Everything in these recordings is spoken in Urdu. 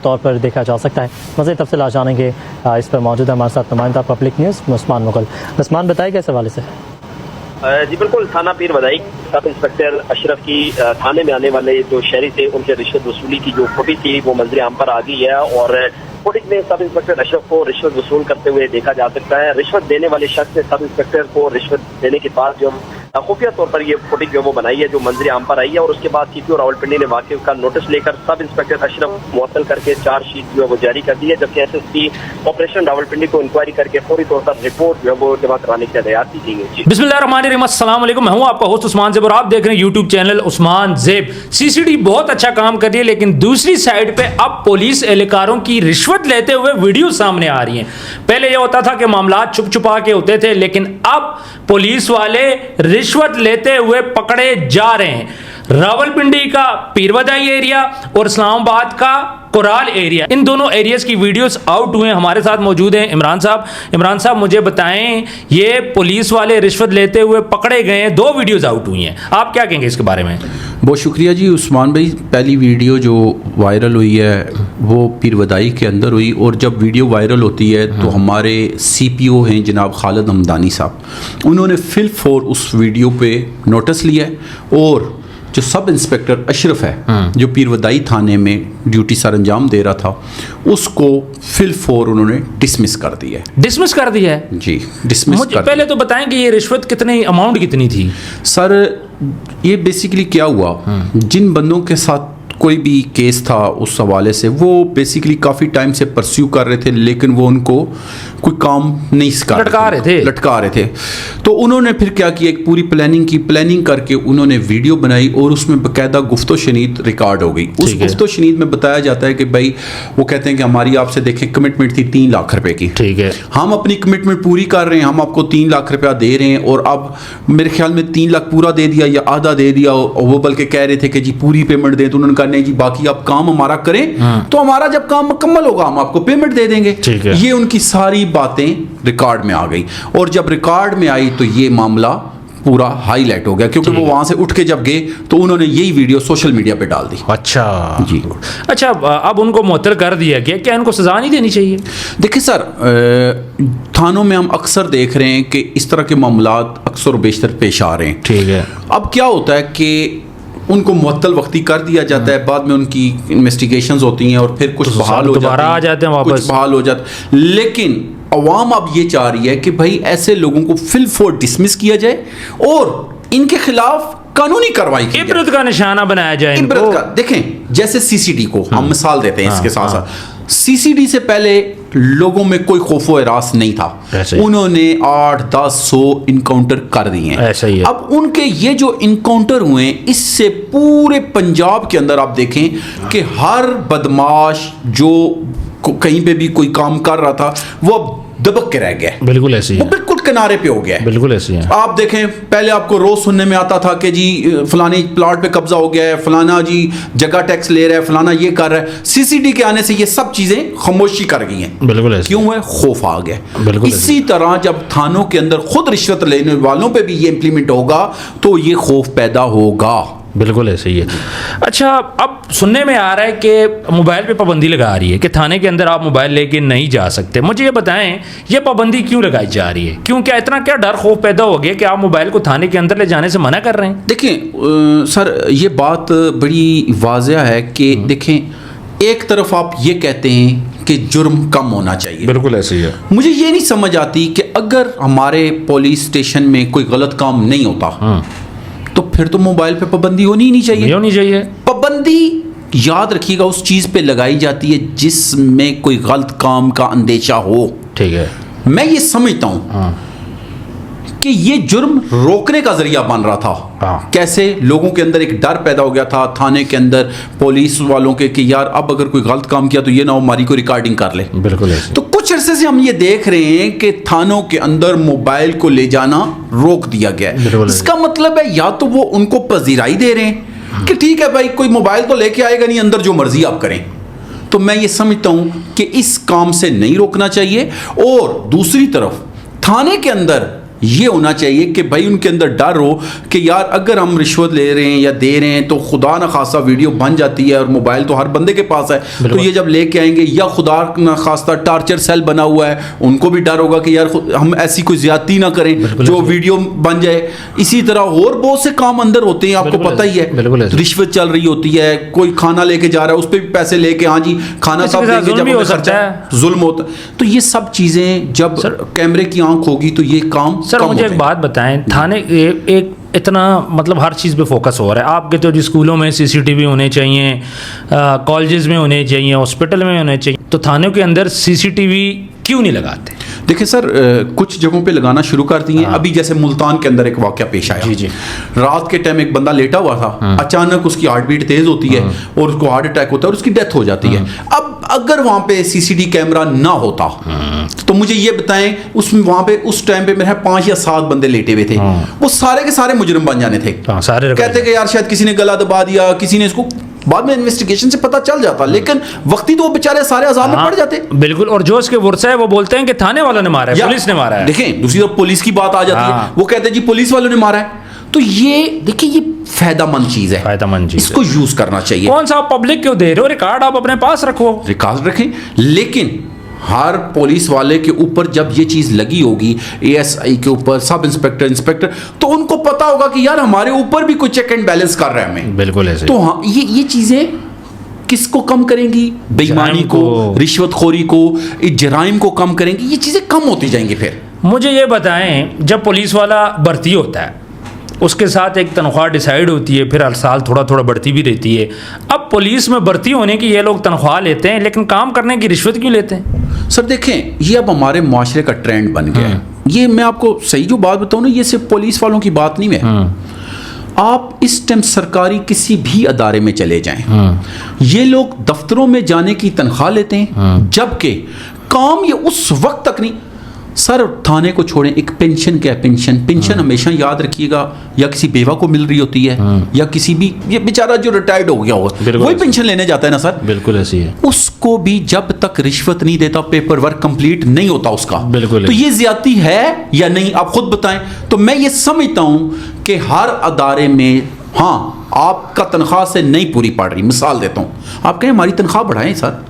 طور پر دیکھا جا سکتا ہے. مزید تفصیلات جانیں گے. اس پر موجود ہے ہمارے ساتھ نمائندہ پبلک نیوز عثمان مغل. عثمان بتائیں کس حوالے سے؟ جی بالکل، تھانہ پیر بدائی سب انسپیکٹر اشرف کی تھانے میں آنے والے جو شہری تھے ان کے رشوت وصولی کی جو فوٹیج تھی وہ منظر عام پر آ گئی ہے، اور فوٹیج میں سب انسپیکٹر اشرف کو رشوت وصول کرتے ہوئے دیکھا جا سکتا ہے. رشوت دینے والے شخص نے سب انسپیکٹر کو رشوت دینے کے بعد جو خفیہ طور پر یہ فوٹیج جو وہ بنائی ہے جو منظر عام پر آئی ہے، اور اس کے بعد سی پی او راولپنڈی نے واقعے کا نوٹس لے کر سب انسپیکٹر اشرف معطل کر کے چارج شیٹ جو ہے وہ جاری کر دی ہے، جبکہ S S P operation Rawalpindi کو انکوائری کر کے فوری طور پر رپورٹ جو ہے وہ جمع کرانے کی ہدایات دی گئی. بسم اللہ الرحمن الرحیم. السلام علیکم، میں ہوں آپ کا ہوسٹ عثمان زیب اور آپ دیکھ رہے ہیں یوٹیوب چینل عثمان زیب. سی سی ٹی بہت اچھا کام کر رہی ہے، لیکن دوسری سائڈ پہ اب پولیس اہلکاروں کی رشوت لیتے ہوئے ویڈیو سامنے آ رہی ہیں. پہلے یہ ہوتا تھا کہ معاملات چھپ چھپا کے ہوتے تھے، لیکن اب پولیس والے رشوت لیتے ہوئے پکڑے جا رہے ہیں. راولپنڈی کا پیروادائی ایریا اور اسلام آباد کا کورال ایریا، ان دونوں ایریاز کی ویڈیوز آؤٹ ہوئے ہیں. ہمارے ساتھ موجود ہیں عمران صاحب. عمران صاحب مجھے بتائیں، یہ پولیس والے رشوت لیتے ہوئے پکڑے گئے ہیں، 2 ویڈیوز آؤٹ ہوئی ہیں، آپ کیا کہیں گے اس کے بارے میں؟ بہت شکریہ جی عثمان بھائی. پہلی ویڈیو جو وائرل ہوئی ہے وہ پیروادائی کے اندر ہوئی، اور جب ویڈیو وائرل ہوتی ہے تو ہمارے سی پی او ہیں جناب خالد ہمدانی صاحب، انہوں نے فی الفور اس ویڈیو پہ نوٹس لیا اور جو سب انسپیکٹر اشرف ہے جو پیروادائی تھانے میں ڈیوٹی سر انجام دے رہا تھا اس کو فی الفور انہوں نے ڈسمس کر دیا ہے. ڈسمس کر دیا ہے؟ جی ڈسمس کر. پہلے تو بتائیں کہ یہ رشوت کتنی اماؤنٹ کتنی تھی؟ سر یہ بیسیکلی کیا ہوا، جن بندوں کے ساتھ کوئی بھی کیس تھا اس حوالے سے وہ بیسیکلی کافی ٹائم سے پرسیو کر رہے تھے، لیکن وہ ان کو کوئی کام نہیں لٹکا رہے تھے. تو انہوں نے پھر کیا کیا، ایک پوری پلاننگ کر کے انہوں نے ویڈیو بنائی اور اس میں باقاعدہ گفت و شنید ریکارڈ ہو گئی. اس گفت و شنید میں بتایا جاتا ہے کہ بھائی وہ کہتے ہیں کہ ہماری آپ سے دیکھیں کمٹمنٹ تھی 3 لاکھ روپے کی، ٹھیک ہے، ہم اپنی کمٹمنٹ پوری کر رہے ہیں، ہم آپ کو 3 لاکھ روپیہ دے رہے ہیں، اور اب میرے خیال میں 3 لاکھ پورا دے دیا یا آدھا دے دیا. وہ بلکہ کہہ رہے تھے کہ جی پوری پیمنٹ دیں، تو انہوں نے کہا نہیں جی باقی آپ کام ہمارا کریں تو ہمارا جب کام مکمل ہوگا ہم آپ کو پیمنٹ دے دیں گے. یہ ان کی ساری باتیں ریکارڈ میں آ گئی، اور جب ریکارڈ میں آئی تو یہ معاملہ پورا ہائی لائٹ ہو گیا، کیونکہ وہ وہاں سے اٹھ کے جب گئے تو انہوں نے یہی ویڈیو سوشل میڈیا پہ ڈال دی. اچھا جی اچھا، اب ان کو معطل کر دیا گیا، کیا ان کو سزا نہیں دینی چاہیے؟ دیکھیں سر، تھانوں میں ہم اکثر دیکھ رہے ہیں کہ اس طرح کے معاملات اکثر و بیشتر پیش آ رہے ہیں. ٹھیک ہے، اب کیا ہوتا ہے کہ ان کو معطل وقتی کر دیا جاتا ہے، بعد میں ان کی انویسٹیگیشنز ہوتی ہیں اور پھر کچھ بحال ہو جاتے ہیں واپس بحال ہو جاتے ہیں. لیکن عوام اب یہ چاہ رہی ہے کہ بھائی ایسے لوگوں کو فی الفور ڈسمس کیا جائے اور ان کے خلاف قانونی کارروائی کی جائے، عبرت کا نشانہ بنایا جائے. دیکھیں جیسے سی سی ڈی کو ہم مثال دیتے ہیں اس کے ساتھ ساتھ، سی سی ڈی سے پہلے لوگوں میں کوئی خوف و ہراس نہیں تھا، انہوں نے 8-10-100 انکاؤنٹر کر دیے ہیں. اب ان کے یہ جو انکاؤنٹر ہوئے ہیں اس سے پورے پنجاب کے اندر آپ دیکھیں کہ ہر بدماش جو کہیں پہ بھی کوئی کام کر رہا تھا وہ اب دبک کے رہ گیا ہے. بالکل ایسی ہے، وہ بالکل کنارے پہ ہو گیا ہے. بالکل ایسی ہے. آپ دیکھیں پہلے آپ کو روز سننے میں آتا تھا کہ جی فلانی پلاٹ پہ قبضہ ہو گیا ہے، فلانا جی جگہ ٹیکس لے رہا ہے، فلانا یہ کر رہا ہے. سی سی ڈی کے آنے سے یہ سب چیزیں خاموشی کر گئی ہیں. بالکل ایسی. کیوں ہے؟ خوف آ گیا. بالکل اسی طرح جب تھانوں کے اندر خود رشوت لینے والوں پہ بھی یہ امپلیمنٹ ہوگا تو یہ خوف پیدا ہوگا. بالکل ایسے ہی ہے. اچھا، اب سننے میں آ رہا ہے کہ موبائل پہ پابندی لگا رہی ہے کہ تھانے کے اندر آپ موبائل لے کے نہیں جا سکتے. مجھے یہ بتائیں یہ پابندی کیوں لگائی جا رہی ہے؟ کیوں، کیا اتنا کیا ڈر خوف پیدا ہو گیا کہ آپ موبائل کو تھانے کے اندر لے جانے سے منع کر رہے ہیں؟ دیکھیں سر، یہ بات بڑی واضح ہے کہ دیکھیں ایک طرف آپ یہ کہتے ہیں کہ جرم کم ہونا چاہیے. بالکل ایسے ہی ہے. مجھے یہ نہیں سمجھ آتی کہ اگر ہمارے پولیس اسٹیشن میں کوئی غلط کام نہیں ہوتا تو پھر تو موبائل پہ پابندی ہونی ہی نہیں چاہیے. پابندی یاد رکھیے گا اس چیز پہ لگائی جاتی ہے جس میں کوئی غلط کام کا اندیشہ ہو. ٹھیک ہے، میں یہ سمجھتا ہوں کہ یہ جرم روکنے کا ذریعہ بن رہا تھا. کیسے؟ لوگوں کے اندر ایک ڈر پیدا ہو گیا تھا تھانے کے اندر پولیس والوں کے کہ یار اب اگر کوئی غلط کام کیا تو یہ نہ ہو ہماری کوئی ریکارڈنگ کر لے. بالکل. تو کچھ عرصے سے ہم یہ دیکھ رہے ہیں کہ تھانوں کے اندر موبائل کو لے جانا روک دیا گیا ہے. اس کا مطلب ہے یا تو وہ ان کو پذیرائی دے رہے ہیں کہ ٹھیک ہے بھائی کوئی موبائل تو لے کے آئے گا نہیں، اندر جو مرضی آپ کریں. تو میں یہ سمجھتا ہوں کہ اس کام سے نہیں روکنا چاہیے. اور دوسری طرف تھانے کے اندر یہ ہونا چاہیے کہ بھائی ان کے اندر ڈر ہو کہ یار اگر ہم رشوت لے رہے ہیں یا دے رہے ہیں تو خدا نخواستہ ویڈیو بن جاتی ہے اور موبائل تو ہر بندے کے پاس ہے, تو یہ جب لے کے آئیں گے یا خدا نخواستہ ٹارچر سیل بنا ہوا ہے ان کو بھی ڈر ہوگا کہ یار ہم ایسی کوئی زیادتی نہ کریں جو ویڈیو بن جائے. اسی طرح اور بہت سے کام اندر ہوتے ہیں, آپ کو پتہ ہی ہے, رشوت چل رہی ہوتی ہے, کوئی کھانا لے کے جا رہا ہے اس پہ بھی پیسے لے کے ہاں جی کھانا تب دیں گے جب خرچہ ظلم ہوتا ہے. تو یہ سب چیزیں جب کیمرے کی آنکھ ہوگی تو یہ کام. سر مجھے ایک بات بتائیں, تھانے ایک اتنا مطلب ہر چیز پہ فوکس ہو رہا ہے, آپ کہتے ہو جی اسکولوں میں سی سی ٹی وی ہونے چاہیے, کالجز میں ہونے چاہیے, ہاسپٹل میں ہونے چاہیے, تو تھانوں کے اندر سی سی ٹی وی کیوں نہیں لگاتے؟ دیکھیں سر کچھ جگہوں پہ لگانا شروع کر دیے. ابھی جیسے ملتان کے اندر ایک واقعہ پیش آیا, جی رات کے ٹائم ایک بندہ لیٹا ہوا تھا, اچانک اس کی ہارٹ بیٹ تیز ہوتی ہے اور اس کو ہارٹ اٹیک ہوتا ہے اور اس کی ڈیتھ ہو جاتی ہے. اب اگر وہاں پہ سی سی ٹی کیمرہ نہ ہوتا تو مجھے یہ بتائیں وہاں پہ اس ٹائم پہ میرے 5 یا 7 بندے لیٹے ہوئے تھے, وہ سارے کے سارے مجرم بن جانے تھے. کہتے کہ یار شاید کسی نے گلا دبا دیا, کسی نے اس کو, بعد میں انویسٹیگیشن سے پتہ چل جاتا, لیکن وقتی تو وہ بیچارے سارے عذاب میں پڑ جاتے. بالکل. اور جو اس کے ورثہ ہے وہ بولتے ہیں کہ تھانے والوں نے مارا ہے, پولیس نے مارا ہے. دیکھیں دوسری طرف پولیس کی بات آ جاتی ہے, وہ کہتے ہیں جی پولیس والوں نے مارا ہے. تو یہ دیکھیں یہ فائدہ مند چیز ہے, فائدہ مند چیز, اس کو یوز کرنا چاہیے. کون سا آپ پبلک کیوں دے رہے ہو, ریکارڈ آپ اپنے پاس رکھو, ریکارڈ رکھیں. لیکن ہر پولیس والے کے اوپر جب یہ چیز لگی ہوگی, اے ایس آئی کے اوپر, سب انسپیکٹر, انسپیکٹر, تو ان کو پتا ہوگا کہ یار ہمارے اوپر بھی کوئی چیک اینڈ بیلنس کر رہا ہے ہمیں. بالکل ایسے. تو ہاں یہ چیزیں کس کو کم کریں گی؟ بے ایمانی کو, رشوت خوری کو, جرائم کو کم کریں گی. یہ چیزیں کم ہوتی جائیں گی. پھر مجھے یہ بتائیں, جب پولیس والا بھرتی ہوتا ہے اس کے ساتھ ایک تنخواہ ڈیسائیڈ ہوتی ہے, پھر ہر سال تھوڑا تھوڑا بڑھتی بھی رہتی ہے. اب پولیس میں بھرتی ہونے کی یہ لوگ تنخواہ لیتے ہیں, لیکن کام کرنے کی رشوت کیوں لیتے ہیں؟ سر دیکھیں یہ اب ہمارے معاشرے کا ٹرینڈ بن گیا ہے. یہ میں آپ کو صحیح جو بات بتاؤں نا, یہ صرف پولیس والوں کی بات نہیں ہے. آپ اس ٹائم سرکاری کسی بھی ادارے میں چلے جائیں, یہ لوگ دفتروں میں جانے کی تنخواہ لیتے ہیں, جبکہ کام یہ اس وقت تک نہیں. سر تھانے کو چھوڑیں, ایک پینشن کیا ہے, پینشن ہمیشہ یاد رکھیے گا یا کسی بیوہ کو مل رہی ہوتی ہے یا کسی بھی, یہ بیچارہ جو ریٹائرڈ ہو گیا ہوگا وہی پینشن لینے جاتا ہے نا سر. بالکل ایسی ہے. اس کو بھی جب تک رشوت نہیں دیتا, پیپر ورک کمپلیٹ نہیں ہوتا اس کا, تو یہ زیادتی ہے یا نہیں آپ خود بتائیں. تو میں یہ سمجھتا ہوں کہ ہر ادارے میں, ہاں آپ کا تنخواہ سے نہیں پوری پڑ رہی, مثال دیتا ہوں, آپ کہیں ہماری تنخواہ بڑھائیں سر,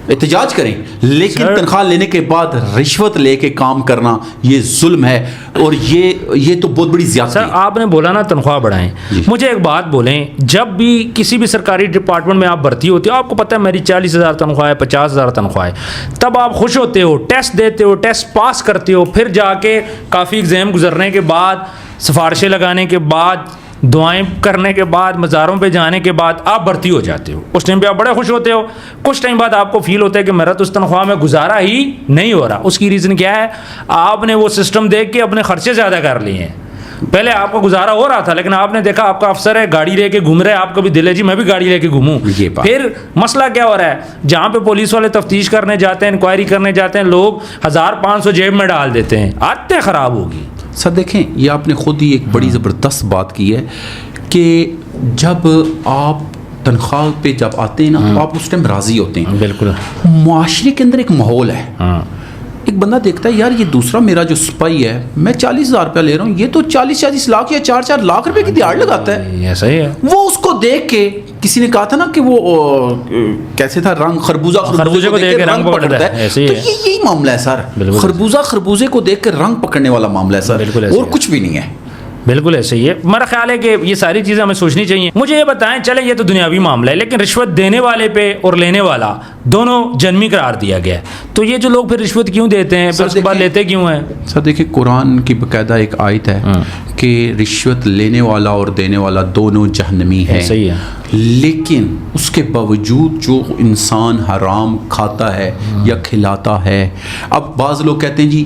احتجاج کریں, لیکن تنخواہ لینے کے بعد رشوت لے کے کام کرنا یہ ظلم ہے, اور یہ تو بہت بڑی زیادتی ہے. سر آپ نے بولا نا تنخواہ بڑھائیں, مجھے ایک بات بولیں, جب بھی کسی بھی سرکاری ڈپارٹمنٹ میں آپ بھرتی ہوتے ہو, آپ کو پتہ ہے میری 40,000 تنخواہ ہے, 50,000 تنخواہ ہے, تب آپ خوش ہوتے ہو, ٹیسٹ دیتے ہو, ٹیسٹ پاس کرتے ہو, پھر جا کے کافی ایگزام گزرنے کے بعد, سفارشیں لگانے کے بعد, دعائیں کرنے کے بعد, مزاروں پہ جانے کے بعد آپ بھرتی ہو جاتے ہو. اس ٹائم پہ آپ بڑے خوش ہوتے ہو, کچھ ٹائم بعد آپ کو فیل ہوتا ہے کہ میرا تو اس تنخواہ میں گزارا ہی نہیں ہو رہا. اس کی ریزن کیا ہے؟ آپ نے وہ سسٹم دیکھ کے اپنے خرچے زیادہ کر لیے ہیں. پہلے آپ کا گزارا ہو رہا تھا, لیکن آپ نے دیکھا آپ کا افسر ہے, گاڑی لے کے گھوم رہے, آپ کا بھی دل ہے جی میں بھی گاڑی لے کے گھوموں. پھر مسئلہ کیا ہو رہا ہے, جہاں پہ پولیس والے تفتیش کرنے جاتے ہیں, انکوائری کرنے جاتے ہیں, لوگ 1,500 جیب میں ڈال دیتے ہیں, عادتیں خراب ہوگی. سر دیکھیں یہ آپ نے خود ہی ایک بڑی زبردست بات کی ہے کہ جب آپ تنخواہ پہ جب آتے ہیں نا, تو آپ اس ٹائم راضی ہوتے ہیں. بالکل. معاشرے کے اندر ایک ماحول ہے, ایک بندہ دیکھتا ہے یار یہ دوسرا میرا جو سپاہی ہے, میں 40,000 روپیہ لے رہا ہوں, یہ تو 40 لاکھ یا 4 لاکھ روپے کی دیہڑ لگاتا ہے. ایسا ہی ہے. وہ اس کو دیکھ کے, کسی نے کہا تھا نا کہ وہ کیسے تھا, رنگ خربوزہ کو دیکھ کے رنگ پکڑتا ہے. تو یہی معاملہ ہے سر, خربوزے کو دیکھ کے رنگ پکڑنے والا معاملہ ہے سر, اور کچھ بھی نہیں ہے. بالکل ایسے ہی ہے. میرا خیال ہے کہ یہ ساری چیزیں ہمیں سوچنی چاہیے. مجھے یہ بتائیں, چلے یہ تو دنیاوی معاملہ ہے, لیکن رشوت دینے والے پہ اور لینے والا دونوں جنمی قرار دیا گیا ہے, تو یہ جو لوگ پھر رشوت کیوں دیتے ہیں, پھر اس کے بعد لیتے کیوں ہیں؟ سر دیکھیں قرآن کی باقاعدہ ایک آیت ہے کہ رشوت لینے والا اور دینے والا دونوں جہنمی ہیں. صحیح ہے. لیکن اس کے باوجود جو انسان حرام کھاتا ہے یا کھلاتا ہے, اب بعض لوگ کہتے ہیں جی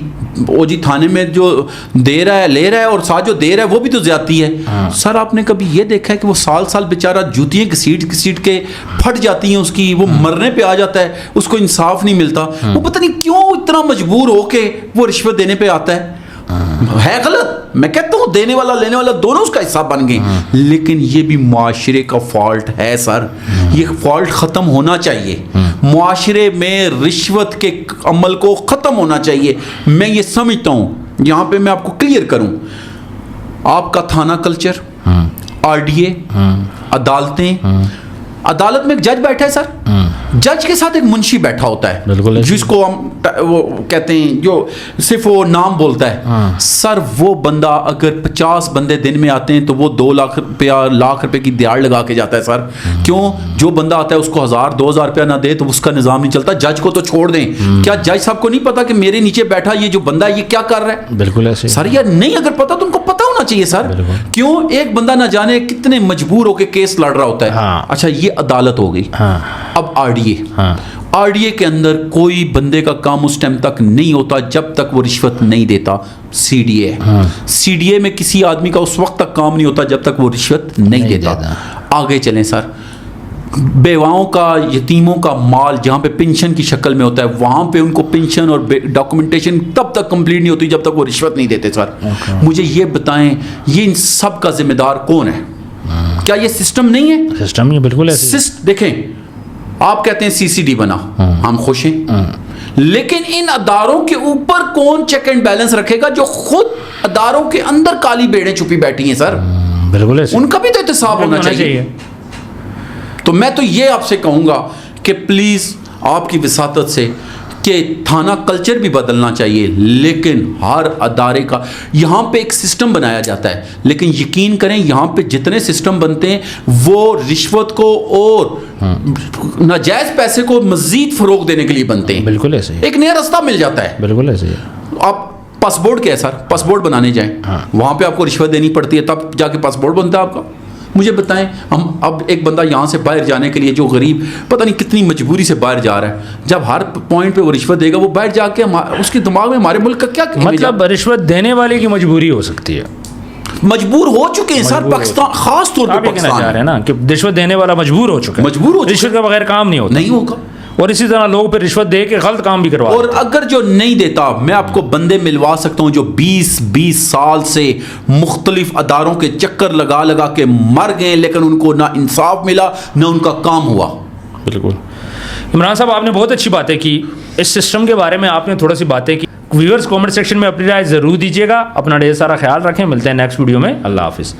وہ جی تھانے میں جو دے رہا ہے لے رہا ہے, اور ساتھ جو دے رہا ہے وہ بھی تو زیادتی ہے. سر آپ نے کبھی یہ دیکھا ہے کہ وہ سال بیچارہ جوتیاں گھسیٹ کے پھٹ جاتی ہیں اس کی, وہ مرنے پہ آ جاتا ہے, اس کو انصاف نہیں ملتا, وہ پتہ نہیں کیوں اتنا مجبور ہو کے وہ رشوت دینے پہ آتا ہے. ہے غلط, میں کہتا ہوں دینے والا لینے والا دونوں اس کا حصہ بن گئے, لیکن یہ بھی معاشرے کا فالٹ ہے سر. یہ فالٹ ختم ہونا چاہیے, معاشرے میں رشوت کے عمل کو ختم ہونا چاہیے. میں یہ سمجھتا ہوں یہاں پہ میں آپ کو کلیئر کروں، آپ کا تھانہ کلچر، RDA، عدالتیں، عدالت میں ایک جج بیٹھا ہے سر، جج کے ساتھ ایک منشی بیٹھا ہوتا ہے جس کو ہم وہ کہتے ہیں جو صرف وہ نام بولتا ہے سر، وہ بندہ اگر 50 بندے دن میں آتے ہیں تو وہ 2 لاکھ روپے کی دیہڑ لگا کے جاتا ہے سر. کیوں؟ جو بندہ آتا ہے اس کو 1000-2000 روپیہ نہ دے تو اس کا نظام نہیں چلتا. جج کو تو چھوڑ دیں، کیا جج صاحب کو نہیں پتا کہ میرے نیچے بیٹھا یہ جو بندہ یہ کیا کر رہا ہے؟ بالکل ایسے سر یہ نہیں اگر پتا تو ان کو پتا ہونا چاہیے سر. کیوں؟ ایک بندہ نہ جانے کتنے مجبور ہو کے کیس لڑ رہا ہوتا ہے. اچھا یہ عدالت ہو گئی. اب RDA کے اندر کوئی بندے کا کام اس ٹائم تک نہیں ہوتا جب تک وہ رشوت نہیں دیتا. CDA میں کسی آدمی کا اس وقت تک کام نہیں ہوتا جب تک وہ رشوت نہیں دیتا. آگے چلیں سر، بیواؤں کا، یتیموں کا مال جہاں پہ پینشن کی شکل میں ہوتا ہے وہاں پہ ان کو پینشن اور ڈاکومنٹیشن تب تک کمپلیٹ نہیں ہوتی جب تک وہ رشوت نہیں دیتے. سر مجھے یہ بتائیں یہ ان سب کا ذمہ دار کون ہے؟ کیا یہ سسٹم نہیں ہے؟ سسٹم یہ بالکل ایسے. دیکھیں آپ کہتے ہیں CCD بنا، ہم خوش ہیں، لیکن ان اداروں کے اوپر کون چیک اینڈ بیلنس رکھے گا جو خود اداروں کے اندر کالی بھیڑیں چھپی بیٹھی ہیں سر؟ بالکل ایسے. ان کا بھی تو احتساب ہونا چاہیے. تو میں تو یہ آپ سے کہوں گا کہ پلیز آپ کی وساطت سے کہ تھانہ کلچر بھی بدلنا چاہیے، لیکن ہر ادارے کا یہاں پہ ایک سسٹم بنایا جاتا ہے، لیکن یقین کریں یہاں پہ جتنے سسٹم بنتے ہیں وہ رشوت کو اور ناجائز پیسے کو مزید فروغ دینے کے لیے بنتے ہیں. بالکل ایسے. ایک نیا راستہ مل جاتا ہے. بالکل ایسے. آپ پاسپورٹ کیا ہے سر؟ پاسپورٹ بنانے جائیں وہاں پہ آپ کو رشوت دینی پڑتی ہے تب جا کے پاسپورٹ بنتا ہے آپ کا. مجھے بتائیں ہم اب ایک بندہ یہاں سے باہر جانے کے لیے جو غریب پتہ نہیں کتنی مجبوری سے باہر جا رہا ہے، جب ہر پوائنٹ پہ وہ رشوت دے گا وہ باہر جا کے اس کے دماغ میں ہمارے ملک کا کیا مطلب رشوت دینے والے کی مجبوری ہو سکتی ہے. مجبور ہو چکے ہیں سر پاکستان، خاص طور پہ پاکستان چاہ رہے ہیں نا کہ رشوت دینے والا مجبور ہو چکا ہے. مجبور ہو رشوت کے بغیر کام نہیں ہوتا. نہیں ہوگا. اور اسی طرح لوگ پہ رشوت دے کے غلط کام بھی کروا. اور اگر جو نہیں دیتا میں آپ کو بندے ملوا سکتا ہوں جو 20 سال سے مختلف اداروں کے چکر لگا کے مر گئے لیکن ان کو نہ انصاف ملا نہ ان کا کام ہوا. بالکل. عمران صاحب آپ نے بہت اچھی باتیں کی، اس سسٹم کے بارے میں آپ نے تھوڑا سی باتیں کی. ویورز کامنٹ سیکشن میں اپنی رائے ضرور دیجیے گا. اپنا ڈھیر سارا خیال رکھیں. ملتے ہیں نیکسٹ ویڈیو میں. اللہ حافظ.